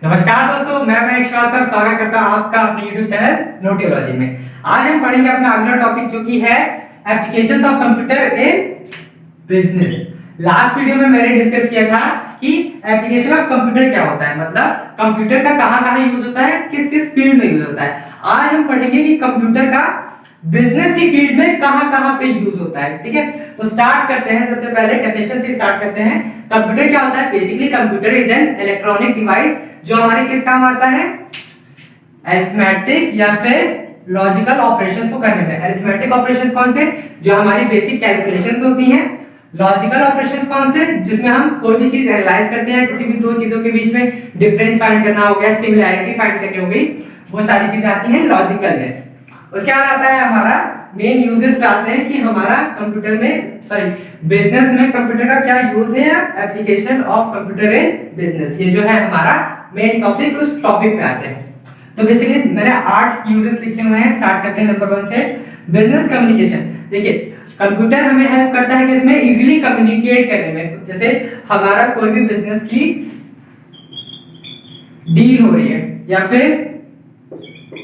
नमस्कार दोस्तों, मैं श्रीवास्तव स्वागत करता हूं आपका अपने YouTube चैनल नोटियोलॉजी में। आज हम पढ़ेंगे अपना अगला टॉपिक जो कि है applications of computer in business. Last video में मैंने डिस्कस किया था कि एप्लीकेशन ऑफ कंप्यूटर क्या होता है, मतलब कंप्यूटर का कहां-कहां यूज होता है, किस-किस फील्ड में यूज होता है। आज हम पढ़ेंगे कि कंप्यूटर का बिजनेस की फील्ड में कहां-कहां पे यूज होता है। ठीक है, तो स्टार्ट करते हैं। सबसे पहले डेफिनेशन से स्टार्ट करते हैं। कंप्यूटर क्या होता है? Basically computer is an electronic device जो हमारे किस काम आता है, अरिथमेटिक या फिर लॉजिकल ऑपरेशंस को करने में। अरिथमेटिक ऑपरेशंस कौन से? जो हमारी बेसिक कैलकुलेशंस होती हैं। लॉजिकल ऑपरेशंस कौन से? जिसमें हम कोई भी चीज एनालाइज करते हैं, किसी भी दो चीजों के बीच में डिफरेंस फाइंड करना हो गया, सिमिलैरिटी फाइंड करनी हो गई, वो सारी चीजें आती हैं लॉजिकल में। उसके बाद आता है हमारा मेन यूजेस आते हैं कि हमारा कंप्यूटर में बिजनेस में कंप्यूटर का क्या यूज है, application of computer in business. ये जो है हमारा मेन टॉपिक, उस टॉपिक पे आते हैं। तो बेसिकली मैंने 8 यूजेस लिखे हुए हैं। स्टार्ट करते हैं नंबर 1 से, बिजनेस कम्युनिकेशन। देखिए, कंप्यूटर हमें हेल्प करता है कि इसमें इजीली कम्युनिकेट करने में। जैसे हमारा कोई भी बिजनेस की डील हो रही है या फिर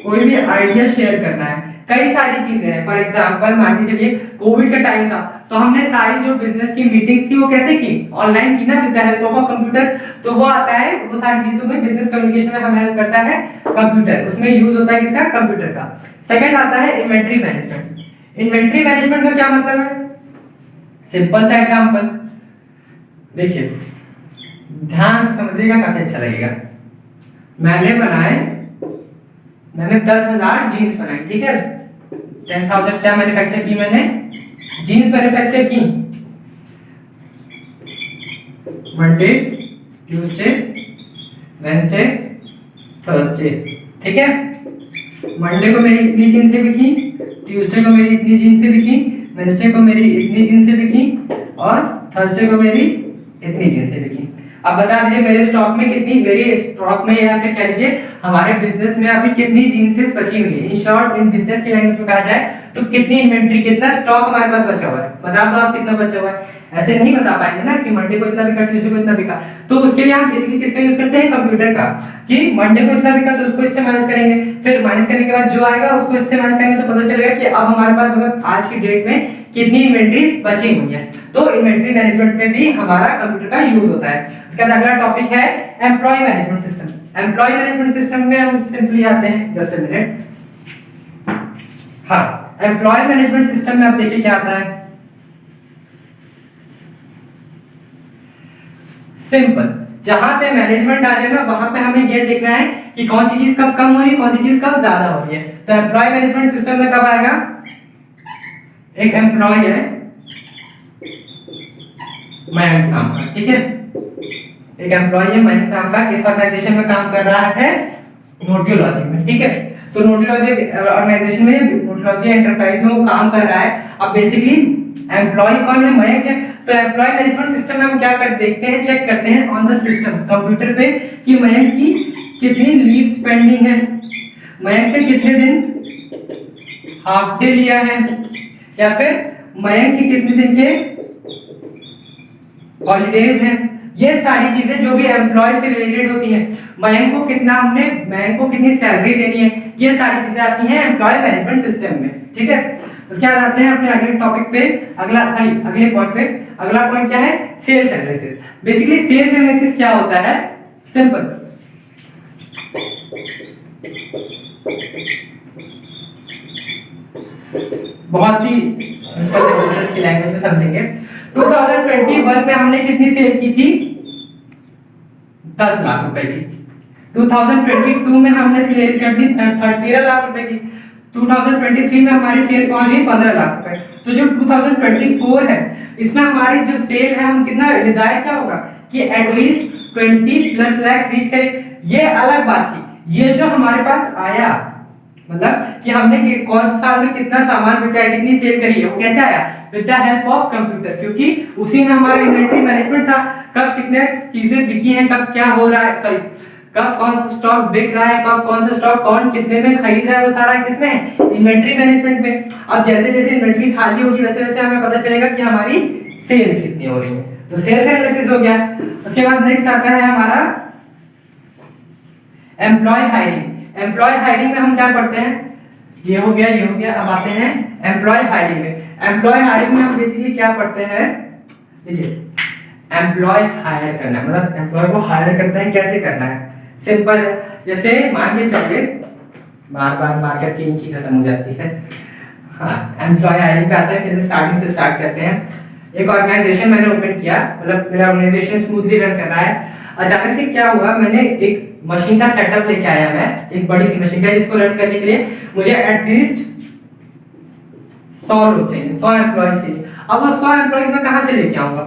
कोई भी आइडिया शेयर करना है, कई सारी चीजें हैं। फॉर एग्जांपल मान के चलिए कोविड का टाइम था, तो हमने सारी जो बिजनेस की मीटिंग्स थी वो कैसे की, ऑनलाइन की ना, with the help of computer. तो वो आता है, वो सारी चीजों में बिजनेस कम्युनिकेशन में हमें हेल्प करता है कंप्यूटर। उसमें यूज होता है किसका? कंप्यूटर का। सेकंड आता है इन्वेंटरी मैनेजमेंट। इन्वेंटरी मैनेजमेंट का क्या मतलब है? सिंपल सा एग्जांपल देखिए, ध्यान से समझिएगा, काफी अच्छा लगेगा। मैंने 10,000 जीन्स बनाई, ठीक है। 10,000 क्या मैन्युफैक्चर की मैंने? जीन्स मैन्युफैक्चर की। मंडे, ट्यूसडे, वेडनेसडे, थर्सडे, ठीक है। मंडे को मेरी इतनी जीन्सें बिकी, ट्यूसडे को मेरी इतनी जीन्सें बिकी, वेडनेसडे को मेरी इतनी जीन्सें बिकी और थर्सडे को मेरी इतनी जीन्सें बिकी। अब बता दीजिए मेरे स्टॉक में कितनी, मेरे स्टॉक में या फिर कह लीजिए हमारे बिजनेस में अभी कितनी जीन्सेस बची हुई है। इन शॉर्ट, इन बिजनेस की लैंग्वेज में कहा जाए तो कितनी इन्वेंटरी, कितना स्टॉक हमारे पास बचा हुआ है। बता दो आप कितना बचा हुआ है। ऐसे नहीं बता पाएंगे ना कि मंडे को इतना बिका, ट्यूसडे को इतना बिका। तो उसके लिए हम बेसिकली किसका यूज करते हैं? कंप्यूटर का। कि मंडे को इतना बिका तो उसको इससे माइनस करेंगे, फिर माइनस करने के बाद जो आएगा उसको इससे माइनस करेंगे, तो पता चलेगा कि अब हमारे पास मतलब आज की डेट में कितनी इन्वेंटरीज बची हुई है। तो इन्वेंटरी मैनेजमेंट में भी हमारा कंप्यूटर का यूज होता है। उसके बाद अगला टॉपिक है employ management system. Employ management system में हम सिंपली आते हैं, जस्ट अ मिनट। हाँ, एम्प्लॉय मैनेजमेंट सिस्टम में आप देखिए क्या आता है। सिंपल, जहां पे मैनेजमेंट आ जाए ना, वहां पे हमें यह देखना है कि कौन सी चीज कब कम हो रही है, कौन सी चीज कब ज्यादा हो रही है। तो एम्प्लॉय मैनेजमेंट सिस्टम में कब आएगा? एक एम्प्लॉय है मयंक नाम का, ठीक है। एक एम्प्लॉय है मयंक नाम का, किस ऑर्गेनाइजेशन में काम कर रहा है? नोटियोलॉजी में, ठीक है। तो नोटियोलॉजी ऑर्गेनाइजेशन में, नोटियोलॉजी एंटरप्राइज में वो काम कर रहा है। अब बेसिकली एम्प्लॉय कौन है? मयंक है। तो एम्प्लॉय मैनेजमेंट सिस्टम में हम क्या कर देखते हैं, चेक करते हैं ऑन द सिस्टम, कंप्यूटर पे, कि मयंक की कितनी लीव्स पेंडिंग है, मयंक ने कितने दिन हाफ डे लिया है, या फिर मयंक के कितने दिन के हॉलीडेज हैं। ये सारी चीजें जो भी एम्प्लॉय से रिलेटेड होती हैं, मयंक को कितनी सैलरी देनी है, ये सारी चीजें आती हैं एम्प्लॉय मैनेजमेंट सिस्टम में, ठीक है। उसके बाद आते हैं अपने अगले टॉपिक पे, अगले पॉइंट पे। अगला पॉइंट क्या है? Sales analysis. Basically sales analysis क्या होता है? सिंपल, बहुत ही सिंपल बिजनेस की लैंग्वेज में समझेंगे। 2021 में हमने कितनी सेल की थी? 10 लाख रुपए की। 2022 में हमने सेल कर दी 13 लाख रुपए की। 2023 में हमारी सेल पहुंच गई 15 लाख रुपए। तो जो 2024 है, इसमें हमारी जो सेल है, हम कितना डिजायर क्या होगा कि एटलीस्ट 20+ लाख रीच करें। ये अलग बात थी। ये जो हमारे पास आया, मतलब कि हमने कौन से साल में कितना सामान बेचा है, कितनी सेल करी है, वो कैसे आया? With the help of computer, क्योंकि उसी में हमारा इन्वेंटरी मैनेजमेंट था। कब कितने चीजें बिकी हैं, कब क्या हो रहा है, कब कौन सा स्टॉक बिक रहा है, कब कौन सा स्टॉक कौन कितने में खरीद रहा है, वो सारा किसमें? इन्वेंटरी मैनेजमेंट में। अब जैसे जैसे इन्वेंटरी खाली होगी वैसे वैसे हमें पता चलेगा कि हमारी सेल्स कितनी हो रही है। तो सेल्स एनालिसिस हो गया। उसके बाद नेक्स्ट आता है हमारा एम्प्लॉय हायरिंग। एम्प्लॉय हायरिंग में हम क्या पढ़ते हैं, ये हो गया, ये हो गया। अब आते हैं एम्प्लॉय हायरिंग में। एम्प्लॉय हायरिंग में हम बेसिकली क्या पढ़ते हैं, देखिए एम्प्लॉय हायर करना है, मतलब एम्प्लॉय को हायर करते हैं, कैसे करना है, सिंपल है। जैसे मान के चलिए, बार बार मार करके इनकी खत्म हो जाती है। हाँ, एम्प्लॉय हायरिंग पे आते हैं, कैसे स्टार्टिंग से स्टार्ट करते हैं। एक ऑर्गेनाइजेशन मैंने ओपन किया, मतलब मेरा ऑर्गेनाइजेशन स्मूथली रन कर रहा है। अचानक से क्या हुआ, मैंने एक मशीन का सेटअप लेके आया, मैं एक बड़ी सी मशीन का, जिसको रन करने के लिए मुझे एटलीस्ट 100 लोग चाहिए, 100 एम्प्लॉयज चाहिए। अब वो 100 एम्प्लॉयज मैं कहां से लेके आऊंगा,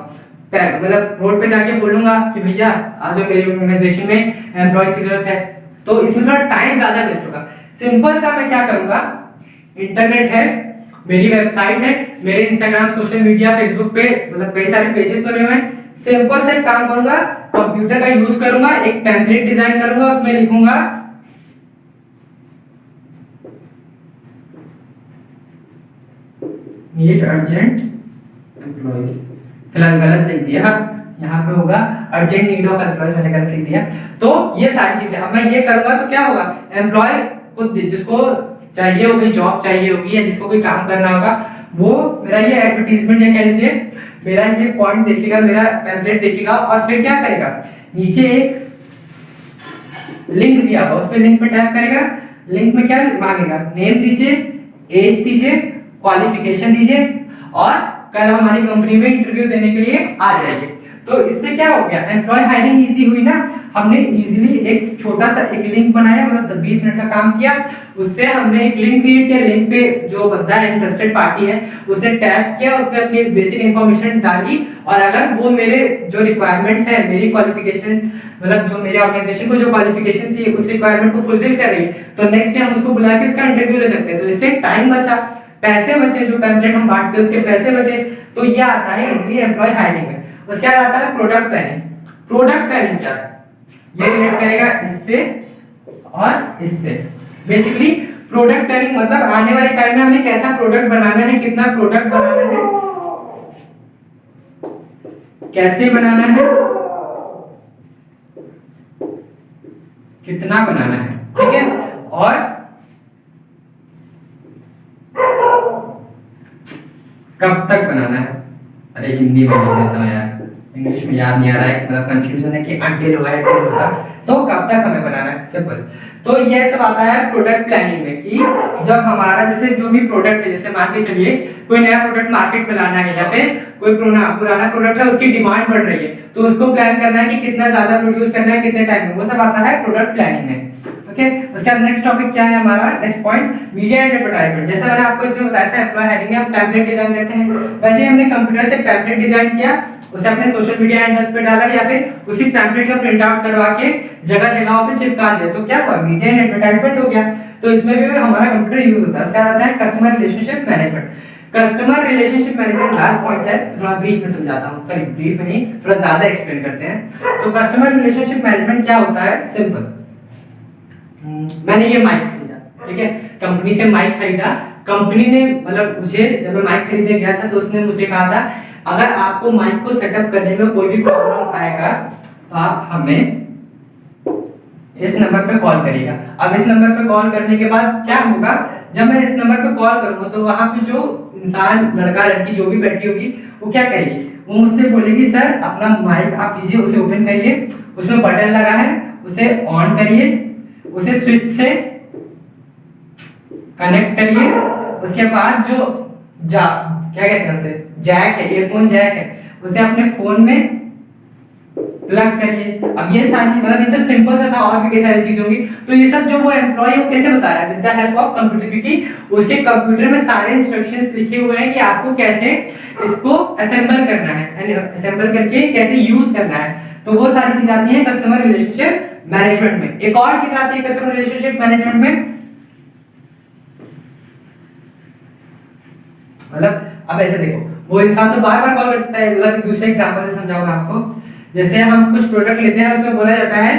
मतलब रोड पे जाके बोलूंगा कि भैया आज मेरी ऑर्गेनाइजेशन में एम्प्लॉयज की जरूरत है, तो इसमें थोड़ा टाइम ज्यादा वेस्ट होगा। सिंपल सा मैं क्या करूंगा, इंटरनेट है, मेरी वेबसाइट है, मेरे इंस्टाग्राम, सोशल मीडिया, फेसबुक पे मतलब कई सारे पेजेस बने हुए हैं। सिंपल से काम करूंगा, कंप्यूटर का यूज करूंगा, एक टेम्पलेट डिजाइन करूंगा, उसमें लिखूंगा नीड अर्जेंट एम्प्लॉयज, फिलहाल गलत लिख दिया, यहाँ पे होगा अर्जेंट नीड ऑफ एम्प्लॉयज, मैंने गलत लिख दिया। तो ये सारी चीजें अब मैं ये करूंगा तो क्या होगा, एम्प्लॉय को जिसको चाहिए होगी, जॉब चाहिए होगी, या जिसको कोई काम करना होगा, वो मेरा ये एडवर्टाइजमेंट या कह लीजिए मेरा ये पॉइंट देखेगा, मेरा पैम्फलेट देखेगा, और फिर क्या करेगा, नीचे एक लिंक दिया होगा, उस पे लिंक पे टैप करेगा। लिंक में क्या मांगेगा, नेम दीजिए, एज दीजिए, क्वालिफिकेशन दीजिए, और कल हमारी कंपनी में इंटरव्यू देने के लिए आ जाइए। तो इससे क्या हो गया, एम्प्लॉय हायरिंग इजी हुई ना। हमने इजीली एक छोटा सा एक लिंक बनाया, मतलब 20 मिनट का काम किया, उससे हमने एक लिंक क्रिएट किया, लिंक पे जो बंदा है, इंटरेस्टेड पार्टी है, उसने टैप किया, उसने अपनी बेसिक इंफॉर्मेशन डाली, और अगर वो मेरे जो रिक्वायरमेंट्स है, मेरी क्वालिफिकेशन, मतलब जो मेरे ऑर्गेनाइजेशन को जो क्वालिफिकेशन चाहिए उस रिक्वायरमेंट को फुलफिल कर रही है, तो नेक्स्ट डे हम उसको बुला के उसका इंटरव्यू ले सकते हैं। तो इससे टाइम बचा, पैसे बचे, जो पैम्फलेट हम बांटते हैं उसके पैसे बचे। तो ये आता है इजीली एम्प्लॉय हायरिंग में। उसके बाद आता है प्रोडक्ट प्लानिंग। प्रोडक्ट प्लानिंग क्या है, ये रिलेट करेगा इससे और इससे। बेसिकली प्रोडक्ट प्लानिंग मतलब आने वाले टाइम में हमें कैसा प्रोडक्ट बनाना है, कितना प्रोडक्ट बनाना है, कैसे बनाना है, कितना बनाना है, ठीक है, और कब तक बनाना है। अरे हिंदी में बोल देता हूँ यार, इंग्लिश में याद नहीं आ रहा है, मतलब कंफ्यूजन है कि अंटिल होगा अंटिल होगा, तो कब तक हमें बनाना है, सिंपल। तो ये सब आता है प्रोडक्ट प्लानिंग में, कि जब हमारा जैसे जो भी प्रोडक्ट है, जैसे मान के चलिए कोई नया प्रोडक्ट मार्केट में लाना है, या फिर कोई पुराना प्रोडक्ट है, उसकी डिमांड बढ़ रही है, तो उसको प्लान करना है कि कितना ज्यादा प्रोड्यूस करना है, कितने टाइम में, वो सब आता है प्रोडक्ट प्लानिंग में। ओके, उसके बाद नेक्स्ट टॉपिक क्या है हमारा, next point, media and advertisement. जैसे मैंने आपको इसमें बताया था एम्प्लॉय हायरिंग में हम पैम्फलेट डिजाइन करते हैं, वैसे ही हमने कंप्यूटर से पैम्फलेट डिजाइन किया, उसे अपने सोशल मीडिया हैंडल्स पे डाला, या फिर उसी पैम्फलेट का प्रिंट आउट करवा के जगह जगहों पे चिपका दिया, तो क्या हुआ, मीडिया एंड एडवर्टाइजमेंट हो गया। तो इसमें भी हमारा कंप्यूटर यूज होता है। इसका आता है customer relationship management. Customer relationship management last point है, थोड़ा ब्रीफ में समझाता हूं, सॉरी ब्रीफ में नहीं, थोड़ा ज्यादा एक्सप्लेन करते हैं। तो कस्टमर रिलेशनशिप मैनेजमेंट क्या होता है, सिंपल, मैंने ये माइक खरीदा, ठीक है, कंपनी से माइक खरीदा, कंपनी ने मतलब मुझे, जब मैं माइक खरीदने गया था तो उसने मुझे कहा था अगर आपको माइक को सेटअप करने में कोई भी प्रॉब्लम आएगा तो आप हमें इस नंबर पे कॉल करिएगा। अब इस नंबर पे कॉल करने के बाद क्या होगा, जब मैं इस नंबर पे कॉल करूंगा तो वहां पे जो इंसान, लड़का लड़की जो भी बैठी होगी, वो क्या करेगी, वो मुझसे बोलेगी सर अपना माइक आप लीजिए, उसे ओपन करिए, उसमें बटन लगा है, उसे ऑन करिए, उसे स्विच से कनेक्ट करिए, उसके बाद जो क्या कहते हैं उसे, जैक है, ईयरफोन जैक है, उसे अपने फोन में प्लग करिए। अब ये सारी मतलब ये तो सिंपल सा था, और भी कई सारी चीजें होंगी। तो ये सब जो वो एम्प्लॉय वो कैसे बता रहा है, with the help of computer, क्योंकि उसके कंप्यूटर में सारे इंस्ट्रक्शंस लिखे हुए हैं कि आपको कैसे इसको असेंबल करना है, यानी असेंबल करके कैसे यूज करना है। तो वो सारी चीज आती है कस्टमर रिलेशनशिप मैनेजमेंट में। एक और चीज आती है कस्टमर रिलेशनशिप मैनेजमेंट में, मतलब अब ऐसे देखो, वो इंसान तो बार बार कॉल कर सकता है, मतलब दूसरे एग्जांपल से समझाऊंगा आपको। जैसे हम कुछ प्रोडक्ट लेते हैं, उसमें बोला जाता है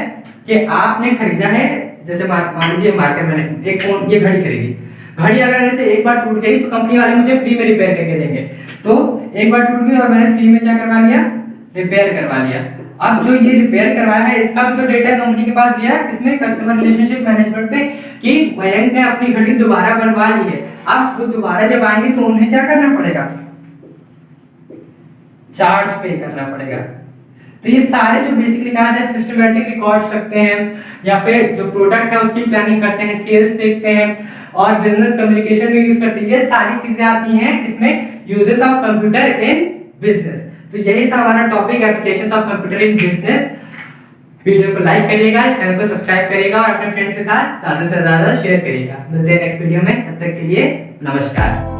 कि आपने खरीदा है, जैसे मान लीजिए मार्केट में एक फोन, ये घड़ी खरीदी, घड़ी अगर ऐसे एक बार टूट गई तो कंपनी वाले मुझे फ्री में रिपेयर करके देंगे। तो एक बार टूट गई और मैंने फ्री में क्या करवा लिया, रिपेयर करवा लिया। अब जो ये रिपेयर करवाया है इसका भी तो डेटा कंपनी के पास गया है, इसमें कस्टमर रिलेशनशिप मैनेजमेंट पे कि मयंक ने अपनी घड़ी दोबारा बनवा ली है। अब वो दोबारा जब आएंगे तो उन्हें क्या करना पड़ेगा, चार्ज पे करना पड़ेगा। तो ये सारे जो बेसिकली कहा जाए सिस्टमैटिक रिकॉर्ड्स रखते हैं या फिर जो प्रोडक्ट है उसकी प्लानिंग करते हैं, सेल्स देखते हैं और बिजनेस कम्युनिकेशन में यूज करते हैं, ये सारी चीजें आती हैं इसमें uses of computer in business. तो यही था हमारा topic applications of computer in business. Video को लाइक करिएगा, चैनल को सब्सक्राइब करिएगा और अपने फ्रेंड्स के साथ ज्यादा से ज्यादा शेयर करिएगा। मिलते हैं नेक्स्ट वीडियो में, तब तक के लिए नमस्कार।